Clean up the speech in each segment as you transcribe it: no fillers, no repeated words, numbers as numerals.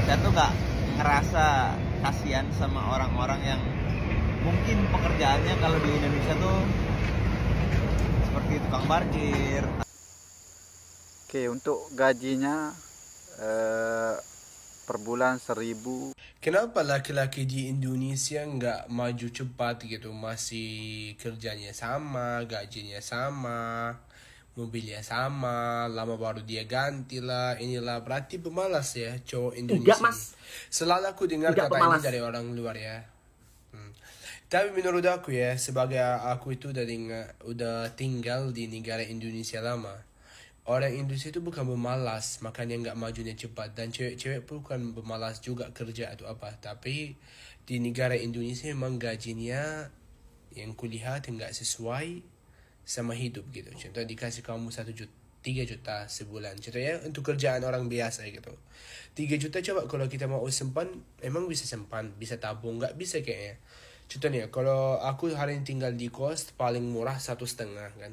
saya tuh nggak ngerasa kasihan sama orang-orang yang mungkin pekerjaannya kalau di Indonesia tuh seperti tukang parkir. Oke, untuk gajinya per bulan 1.000. Kenapa laki-laki di Indonesia nggak maju cepat gitu? Masih kerjanya sama, gajinya sama, mobilnya sama, lama baru dia ganti lah, inilah. Berarti pemalas ya cowok Indonesia. Enggak, Mas. Selalu aku dengar Enggak kata pemalas. ini dari orang luar ya. Tapi menurut aku ya, sebagai aku itu udah tinggal di negara Indonesia lama. Orang Indonesia itu bukan pemalas, makanya nggak majunya cepat. Dan cewek-cewek bukan pemalas juga kerja atau apa. Tapi di negara Indonesia memang gajinya yang kulihat nggak sesuai sama hidup gitu. Contoh dikasih kamu 1 juta, 3 juta sebulan. Contohnya untuk kerjaan orang biasa gitu. 3 juta coba kalau kita mau simpan, emang bisa simpan, bisa tabung, nggak bisa kayaknya. Contohnya kalau aku hari ini tinggal di kos paling murah 1,5 kan.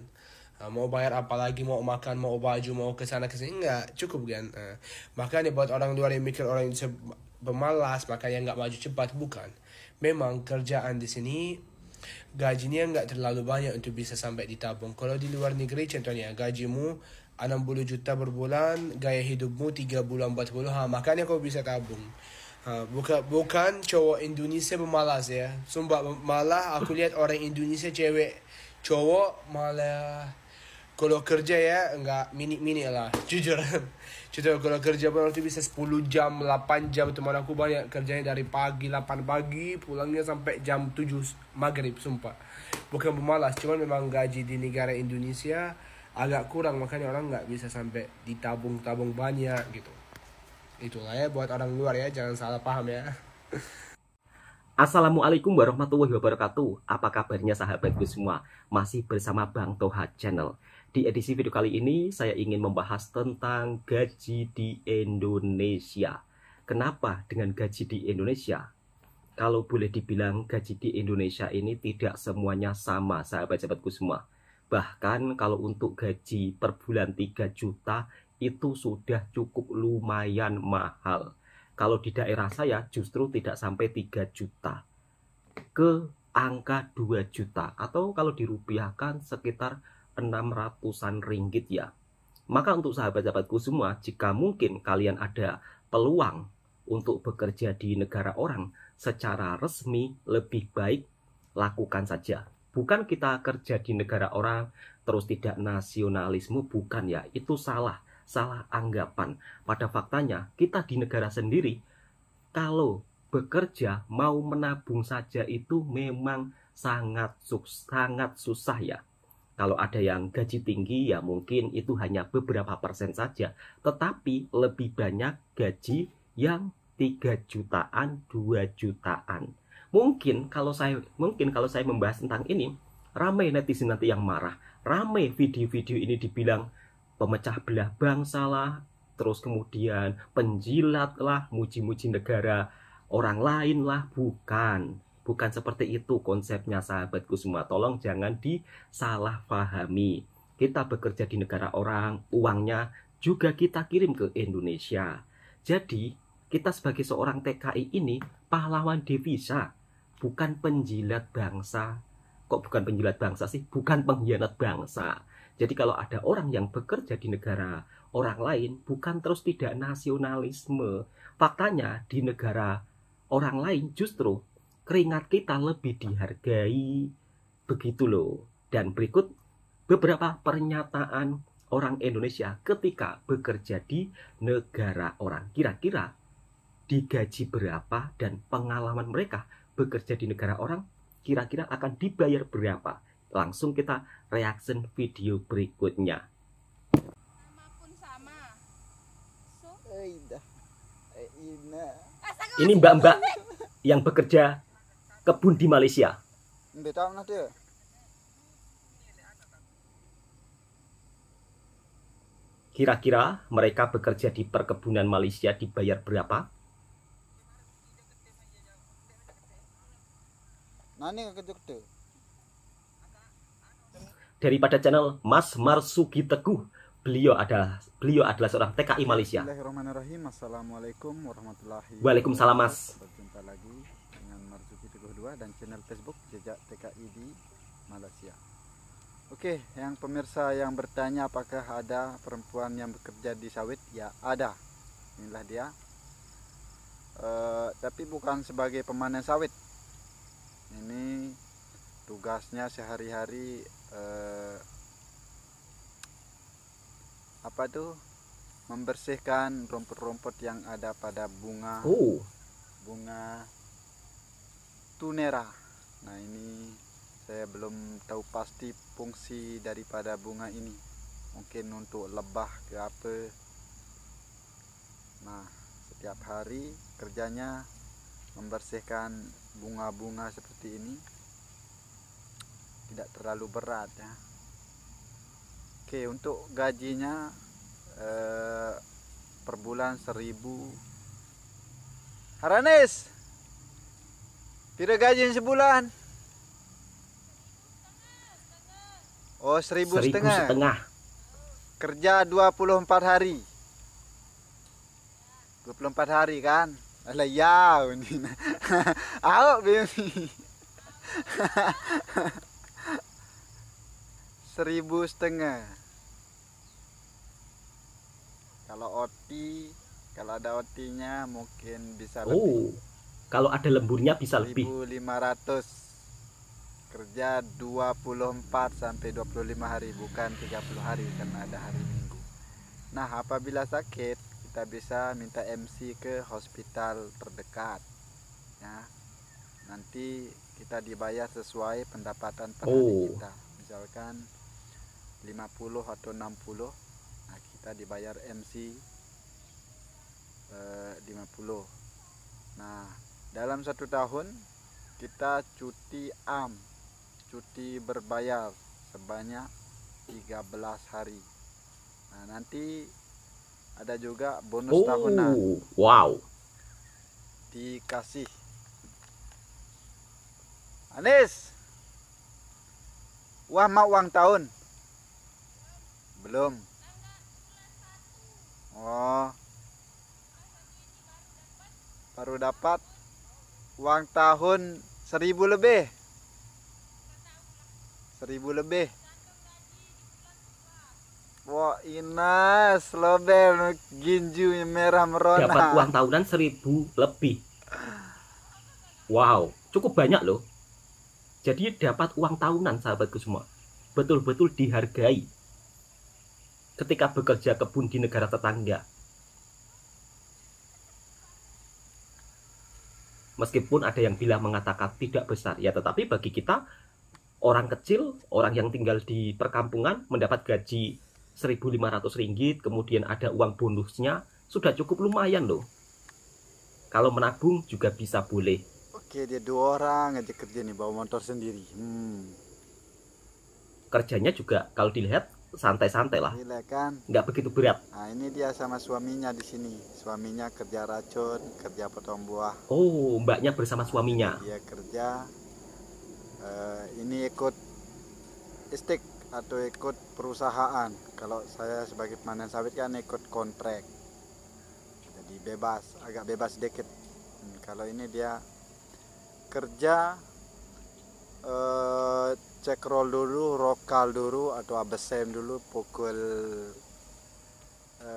Mau bayar apa lagi, mau makan, mau baju, mau kesana kesini, enggak cukup kan. Makanya buat orang luar yang mikir orang Indonesia pemalas makanya nggak maju cepat, bukan. Memang kerjaan di sini gajinya nggak terlalu banyak untuk bisa sampai ditabung. Kalau di luar negeri contohnya gajimu 60 juta per bulan, gaya hidupmu 3 bulan 40, makanya kau bisa tabung. Bukan cowok Indonesia pemalas ya. Sumpah, malah aku lihat orang Indonesia cewek cowok malah kalau kerja ya nggak mini lah, jujur. Contoh kalau kerja berarti bisa 10 jam, 8 jam. Teman aku banyak kerjanya dari pagi 8 pagi, pulangnya sampai jam 7 maghrib, sumpah. Bukan pemalas, cuman memang gaji di negara Indonesia agak kurang, makanya orang nggak bisa sampai ditabung-tabung banyak gitu. Itulah ya buat orang luar ya, jangan salah paham ya. Assalamualaikum warahmatullahi wabarakatuh. Apa kabarnya sahabatku semua? Masih bersama Bang Toha Channel. Di edisi video kali ini saya ingin membahas tentang gaji di Indonesia. Kenapa dengan gaji di Indonesia? Kalau boleh dibilang gaji di Indonesia ini tidak semuanya sama sahabat-sahabatku semua. Bahkan kalau untuk gaji per bulan 3 juta itu sudah cukup lumayan mahal. Kalau di daerah saya justru tidak sampai 3 juta, ke angka 2 juta, atau kalau dirupiahkan sekitar 600-an ringgit ya. Maka untuk sahabat-sahabatku semua, jika mungkin kalian ada peluang untuk bekerja di negara orang secara resmi, lebih baik lakukan saja. Bukan kita kerja di negara orang terus tidak nasionalisme, bukan ya, itu salah anggapan. Pada faktanya kita di negara sendiri kalau bekerja mau menabung saja itu memang sangat susah ya. Kalau ada yang gaji tinggi ya mungkin itu hanya beberapa persen saja, tetapi lebih banyak gaji yang 3 jutaan, 2 jutaan. Mungkin kalau saya membahas tentang ini, ramai netizen nanti yang marah, ramai video-video ini dibilang pemecah belah bangsa lah, terus kemudian penjilat lah, muji-muji negara orang lain lah. Bukan seperti itu konsepnya sahabatku semua. Tolong jangan disalahpahami. Kita bekerja di negara orang, uangnya juga kita kirim ke Indonesia. Jadi kita sebagai seorang TKI ini pahlawan devisa, bukan penjilat bangsa. Kok bukan penjilat bangsa sih? Bukan pengkhianat bangsa. Jadi kalau ada orang yang bekerja di negara orang lain, bukan terus tidak nasionalisme. Faktanya di negara orang lain justru keringat kita lebih dihargai. Begitu loh. Dan berikut beberapa pernyataan orang Indonesia ketika bekerja di negara orang. Kira-kira digaji berapa dan pengalaman mereka bekerja di negara orang kira-kira akan dibayar berapa. Langsung kita reaction video berikutnya. Ini mbak-mbak yang bekerja kebun di Malaysia. Kira-kira mereka bekerja di perkebunan Malaysia dibayar berapa? Daripada channel Mas Marsuki Teguh, beliau adalah seorang TKI Malaysia. Bismillahirrahmanirrahim. Assalamualaikum warahmatullahi Waalaikumsalam, Mas. Berjumpa lagi dengan Marzuki Teguh 2 dan channel Facebook Jejak TKI di Malaysia. Oke, yang pemirsa yang bertanya apakah ada perempuan yang bekerja di sawit? Ya, ada. Inilah dia. Tapi bukan sebagai pemanen sawit. Ini tugasnya sehari-hari membersihkan rumput-rumput yang ada pada bunga tunera. Nah, ini saya belum tahu pasti fungsi daripada bunga ini, mungkin untuk lebah ke apa. Nah, setiap hari kerjanya membersihkan bunga-bunga seperti ini, tidak terlalu berat ya. Oke, untuk gajinya per bulan 1.000. Haranis, pira gaji sebulan? Oh, 1.500. Kerja 24 hari. 24 hari kan? Alah ya ini. Awak baby. 1.500. Kalau OT, kalau ada OT-nya mungkin bisa lebih. Kalau ada lemburnya bisa lebih. 1.500. Kerja 24 sampai 25 hari, bukan 30 hari karena ada hari Minggu. Nah, apabila sakit, kita bisa minta MC ke hospital terdekat. Ya. Nanti kita dibayar sesuai pendapatan per hari kita. Misalkan 50 atau 60. Nah, kita dibayar MC 50. Nah, dalam 1 tahun kita cuti cuti berbayar sebanyak 13 hari. Nah, nanti ada juga bonus tahunan. Wow. Dikasih. Anis, uang tahun? Belum. Oh, baru dapat uang tahun 1.000 lebih. 1.000 lebih. Wah, Inas, lobel ginjunya merah merona. Dapat uang tahunan 1.000 lebih. Wow, cukup banyak loh. Jadi dapat uang tahunan, sahabatku semua. Betul-betul dihargai ketika bekerja kebun di negara tetangga. Meskipun ada yang bilang mengatakan tidak besar, ya tetapi bagi kita orang kecil, orang yang tinggal di perkampungan mendapat gaji 1.500 ringgit, kemudian ada uang bonusnya, sudah cukup lumayan loh. Kalau menabung juga bisa boleh. Oke, dia 2 orang aja kerja nih, bawa motor sendiri. Kerjanya juga kalau dilihat santai-santai lah, Gila kan? nggak begitu berat. Nah, ini dia sama suaminya di sini. Suaminya kerja racun, kerja potong buah. Oh, mbaknya bersama suaminya. Dia kerja ini ikut istik atau ikut perusahaan. Kalau saya sebagai pemanen sawit kan ikut kontrak, jadi bebas, agak bebas sedikit. Kalau ini dia kerja cek roll dulu, rokal dulu atau absen dulu pukul 7.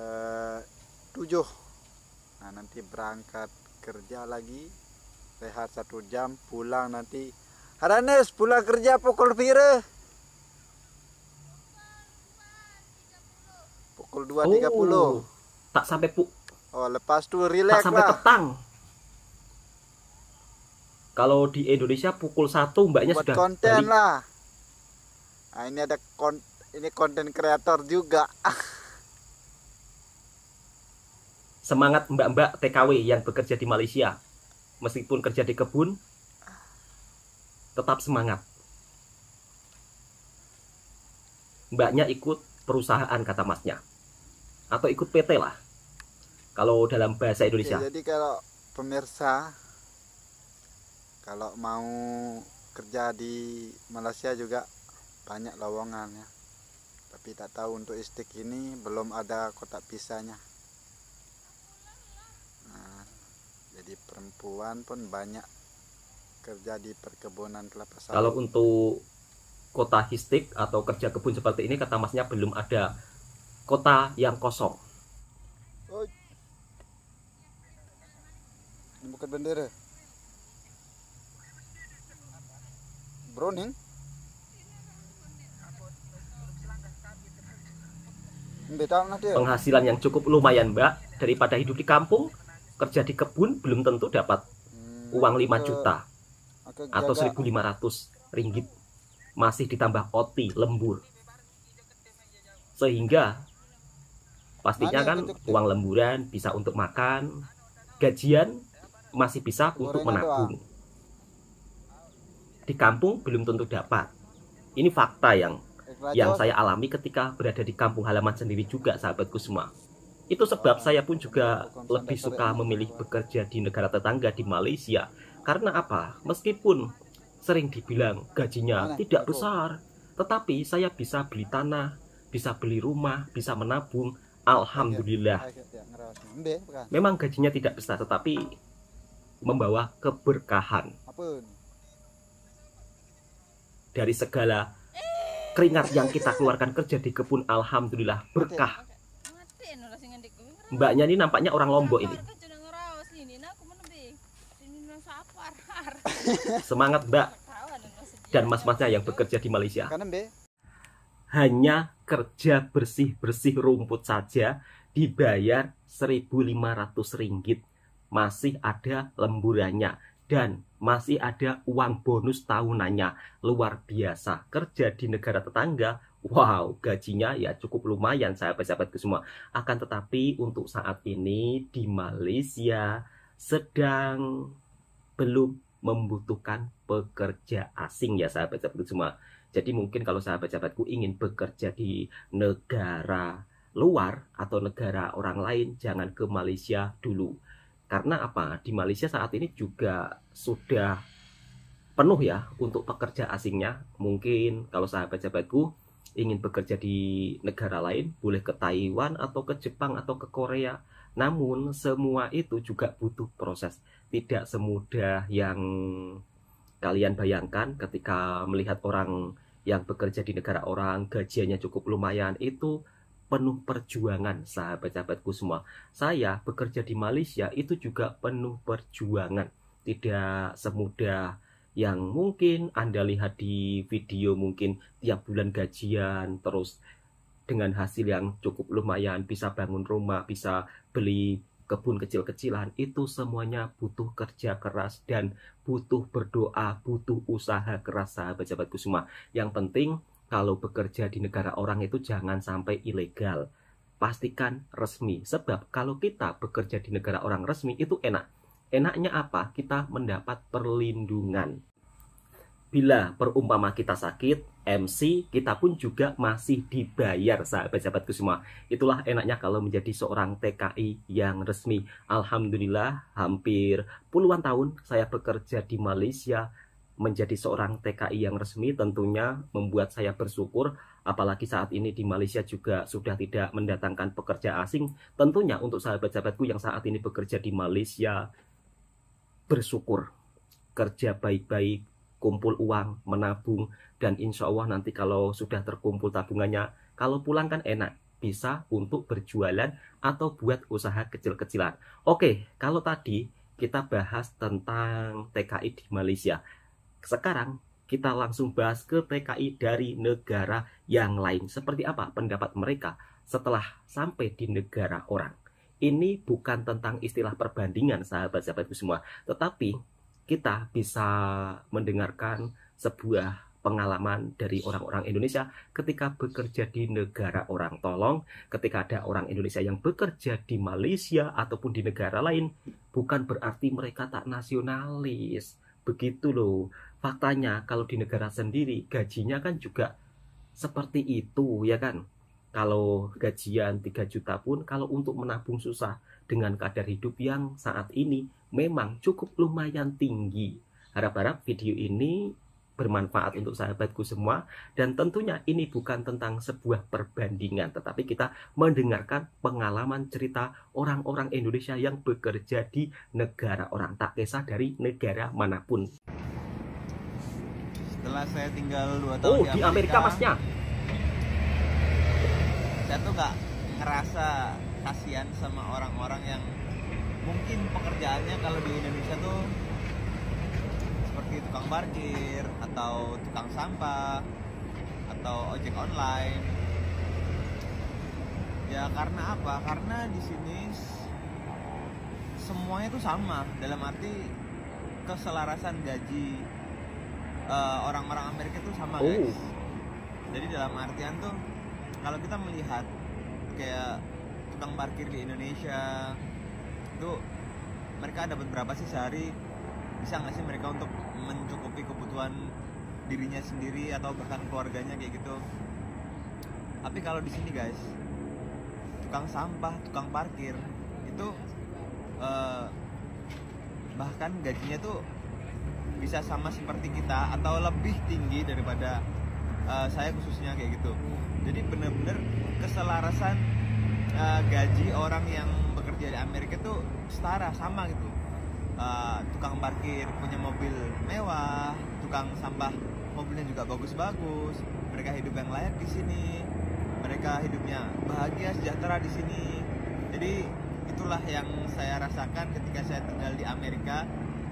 Nah, nanti berangkat kerja lagi, rehat 1 jam, pulang nanti. Haranes pulang kerja pukul pira? Pukul 2.30. Tak sampai Lepas tuh tak relax sampai lah. petang. Kalau di Indonesia pukul 1 mbaknya Buat sudah konten balik. lah. Nah, ini ada ini konten kreator juga. Semangat mbak-mbak TKW yang bekerja di Malaysia. Meskipun kerja di kebun, tetap semangat. Mbaknya ikut perusahaan kata masnya. Atau ikut PT lah, kalau dalam bahasa Indonesia. Oke, jadi kalau pemirsa, kalau mau kerja di Malaysia juga banyak lowongan ya. Tapi tak tahu untuk istik ini belum ada kotak pisahnya. Nah, jadi perempuan pun banyak kerja di perkebunan kelapa sawit. Kalau untuk kota histik atau kerja kebun seperti ini, kata masnya belum ada kota yang kosong. Oh, ini bukan bendera. Browning. Penghasilan yang cukup lumayan, Mbak, daripada hidup di kampung. Kerja di kebun belum tentu dapat uang 5 juta atau 1.500 ringgit, masih ditambah OT lembur, sehingga pastinya kan uang lemburan bisa untuk makan, gajian masih bisa untuk menabung. Di kampung belum tentu dapat. Ini fakta yang saya alami ketika berada di kampung halaman sendiri juga, sahabatku semua. Itu sebab saya pun juga lebih suka memilih bekerja di negara tetangga di Malaysia. Karena apa? Meskipun sering dibilang gajinya tidak besar, tetapi saya bisa beli tanah, bisa beli rumah, bisa menabung. Alhamdulillah. Memang gajinya tidak besar, tetapi membawa keberkahan. Dari segala keringat yang kita keluarkan kerja di kebun, alhamdulillah berkah. Mbaknya ini nampaknya orang Lombok ini. Semangat, Mbak. Dan mas-masnya yang bekerja di Malaysia. Hanya kerja bersih-bersih rumput saja dibayar 1.500 ringgit. Masih ada lemburannya. Dan masih ada uang bonus tahunannya. Luar biasa. Kerja di negara tetangga, wow, gajinya ya cukup lumayan, sahabat-sahabatku semua. Akan tetapi untuk saat ini di Malaysia sedang belum membutuhkan pekerja asing ya, sahabat-sahabatku semua. Jadi mungkin kalau sahabat-sahabatku ingin bekerja di negara luar atau negara orang lain, jangan ke Malaysia dulu. Karena apa? Di Malaysia saat ini juga sudah penuh ya untuk pekerja asingnya. Mungkin kalau sahabat-sahabatku ingin bekerja di negara lain, boleh ke Taiwan atau ke Jepang atau ke Korea. Namun semua itu juga butuh proses. Tidak semudah yang kalian bayangkan ketika melihat orang yang bekerja di negara orang, gajiannya cukup lumayan. Itu penuh perjuangan, sahabat-sahabatku semua. Saya bekerja di Malaysia itu juga penuh perjuangan. Tidak semudah yang mungkin Anda lihat di video, mungkin tiap bulan gajian, terus dengan hasil yang cukup lumayan, bisa bangun rumah, bisa beli kebun kecil-kecilan. Itu semuanya butuh kerja keras dan butuh berdoa, butuh usaha keras, sahabat-sahabatku semua. Yang penting kalau bekerja di negara orang itu jangan sampai ilegal. Pastikan resmi. Sebab kalau kita bekerja di negara orang resmi itu enak. Enaknya apa? Kita mendapat perlindungan. Bila perumpama kita sakit, MC, kita pun juga masih dibayar, sahabat-sahabatku semua. Itulah enaknya kalau menjadi seorang TKI yang resmi. Alhamdulillah, hampir puluhan tahun saya bekerja di Malaysia. Menjadi seorang TKI yang resmi tentunya membuat saya bersyukur. Apalagi saat ini di Malaysia juga sudah tidak mendatangkan pekerja asing. Tentunya untuk sahabat-sahabatku yang saat ini bekerja di Malaysia, bersyukur. Kerja baik-baik, kumpul uang, menabung, dan insya Allah nanti kalau sudah terkumpul tabungannya, kalau pulang kan enak, bisa untuk berjualan atau buat usaha kecil-kecilan. Oke, kalau tadi kita bahas tentang TKI di Malaysia, sekarang kita langsung bahas ke TKI dari negara yang lain. Seperti apa pendapat mereka setelah sampai di negara orang. Ini bukan tentang istilah perbandingan, sahabat-sahabatku semua, tetapi kita bisa mendengarkan sebuah pengalaman dari orang-orang Indonesia ketika bekerja di negara orang. Tolong, ketika ada orang Indonesia yang bekerja di Malaysia ataupun di negara lain, bukan berarti mereka tak nasionalis. Begitu loh. Faktanya kalau di negara sendiri gajinya kan juga seperti itu, ya kan? Kalau gajian 3 juta pun kalau untuk menabung susah dengan kadar hidup yang saat ini memang cukup lumayan tinggi. Harap-harap video ini bermanfaat untuk sahabatku semua. Dan tentunya ini bukan tentang sebuah perbandingan, tetapi kita mendengarkan pengalaman cerita orang-orang Indonesia yang bekerja di negara orang, tak kisah dari negara manapun. Setelah saya tinggal 2 tahun di Amerika masnya. Saya tuh nggak ngerasa kasihan sama orang-orang yang mungkin pekerjaannya kalau di Indonesia tuh seperti tukang parkir atau tukang sampah atau ojek online. Ya karena apa? Karena di sini semuanya tuh sama, dalam arti keselarasan gaji orang-orang Amerika itu sama, guys. Jadi dalam artian tuh kalau kita melihat kayak tukang parkir di Indonesia itu, mereka dapat berapa sih sehari? Bisa nggak sih mereka untuk mencukupi kebutuhan dirinya sendiri atau bahkan keluarganya kayak gitu? Tapi kalau di sini, guys, tukang sampah, tukang parkir itu bahkan gajinya tuh bisa sama seperti kita atau lebih tinggi daripada saya khususnya kayak gitu. Jadi bener-bener keselarasan gaji orang yang bekerja di Amerika tuh setara, sama gitu. Tukang parkir punya mobil mewah, tukang sampah mobilnya juga bagus-bagus. Mereka hidup yang layak di sini, mereka hidupnya bahagia, sejahtera di sini. Jadi itulah yang saya rasakan ketika saya tinggal di Amerika.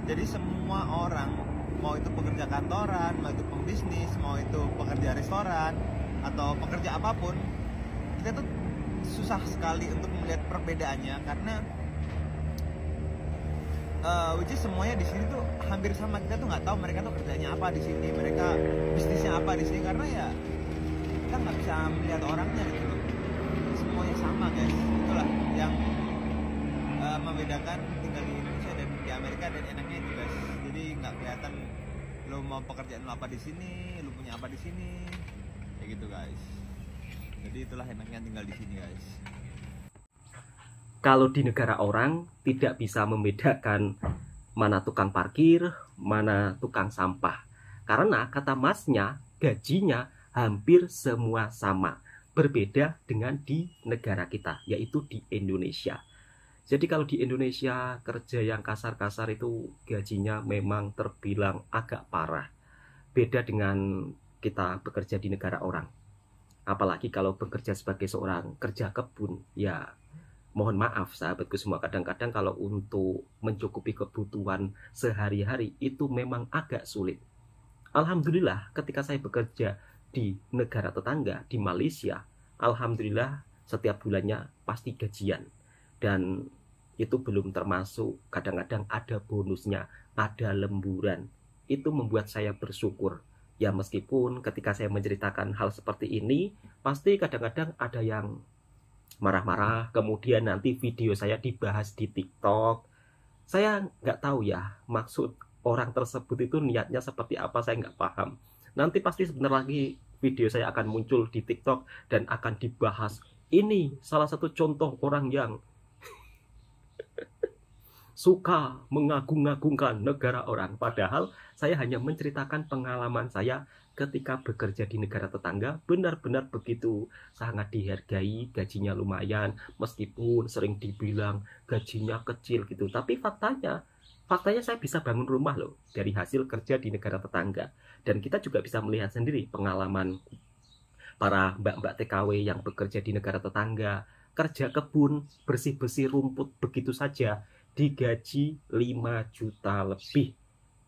Jadi semua orang, mau itu pekerja kantoran, mau itu pembisnis, mau itu pekerja restoran atau pekerja apapun, kita tuh susah sekali untuk melihat perbedaannya karena which is semuanya di sini tuh hampir sama. Kita tuh nggak tahu mereka tuh kerjanya apa di sini, mereka bisnisnya apa di sini, karena ya kita nggak bisa melihat orangnya gitu loh. Semuanya sama, guys. Itulah yang membedakan tinggal di Indonesia dan di Amerika, dan enaknya itu, guys. Jadi nggak kelihatan lo mau pekerjaan lo apa di sini, lo punya apa di sini, kayak gitu, guys. Jadi itulah enaknya tinggal di sini, guys. Kalau di negara orang tidak bisa membedakan mana tukang parkir, mana tukang sampah. Karena kata masnya, gajinya hampir semua sama. Berbeda dengan di negara kita, yaitu di Indonesia. Jadi kalau di Indonesia kerja yang kasar-kasar itu gajinya memang terbilang agak parah. Beda dengan kita bekerja di negara orang. Apalagi kalau bekerja sebagai seorang kerja kebun, ya mohon maaf sahabatku semua, kadang-kadang kalau untuk mencukupi kebutuhan sehari-hari itu memang agak sulit. Alhamdulillah ketika saya bekerja di negara tetangga, di Malaysia, alhamdulillah setiap bulannya pasti gajian. Dan itu belum termasuk kadang-kadang ada bonusnya, ada lemburan. Itu membuat saya bersyukur. Ya meskipun ketika saya menceritakan hal seperti ini, pasti kadang-kadang ada yang marah-marah, kemudian nanti video saya dibahas di TikTok. Saya nggak tahu ya maksud orang tersebut itu niatnya seperti apa, saya nggak paham. Nanti pasti sebentar lagi video saya akan muncul di TikTok dan akan dibahas. Ini salah satu contoh orang yang suka mengagung-agungkan negara orang. Padahal saya hanya menceritakan pengalaman saya ketika bekerja di negara tetangga, benar-benar begitu sangat dihargai, gajinya lumayan, meskipun sering dibilang gajinya kecil gitu. Tapi faktanya saya bisa bangun rumah loh dari hasil kerja di negara tetangga. Dan kita juga bisa melihat sendiri pengalaman para mbak-mbak TKW yang bekerja di negara tetangga, kerja kebun, bersih-bersih rumput begitu saja, digaji 5 juta lebih.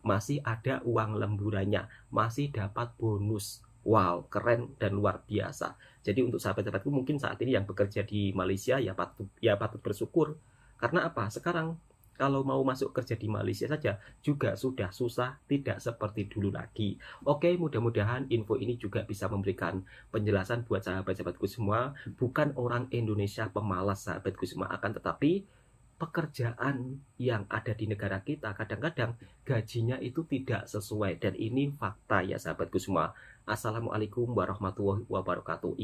Masih ada uang lemburannya, masih dapat bonus. Wow, keren dan luar biasa. Jadi untuk sahabat-sahabatku mungkin saat ini yang bekerja di Malaysia ya patut bersyukur. Karena apa? Sekarang kalau mau masuk kerja di Malaysia saja juga sudah susah, tidak seperti dulu lagi. Oke, mudah-mudahan info ini juga bisa memberikan penjelasan buat sahabat-sahabatku semua. Bukan orang Indonesia pemalas sahabatku semua, akan tetapi pekerjaan yang ada di negara kita kadang-kadang gajinya itu tidak sesuai, dan ini fakta ya sahabatku semua. Assalamualaikum warahmatullahi wabarakatuh.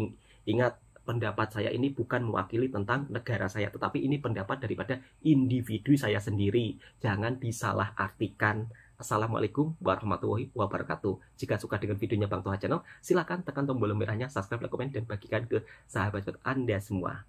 Ingat, pendapat saya ini bukan mewakili tentang negara saya, tetapi ini pendapat daripada individu saya sendiri. Jangan disalahartikan Assalamualaikum warahmatullahi wabarakatuh. Jika suka dengan videonya Bang Toha Channel, silakan tekan tombol merahnya, subscribe, like, komen, dan bagikan ke sahabat Anda semua.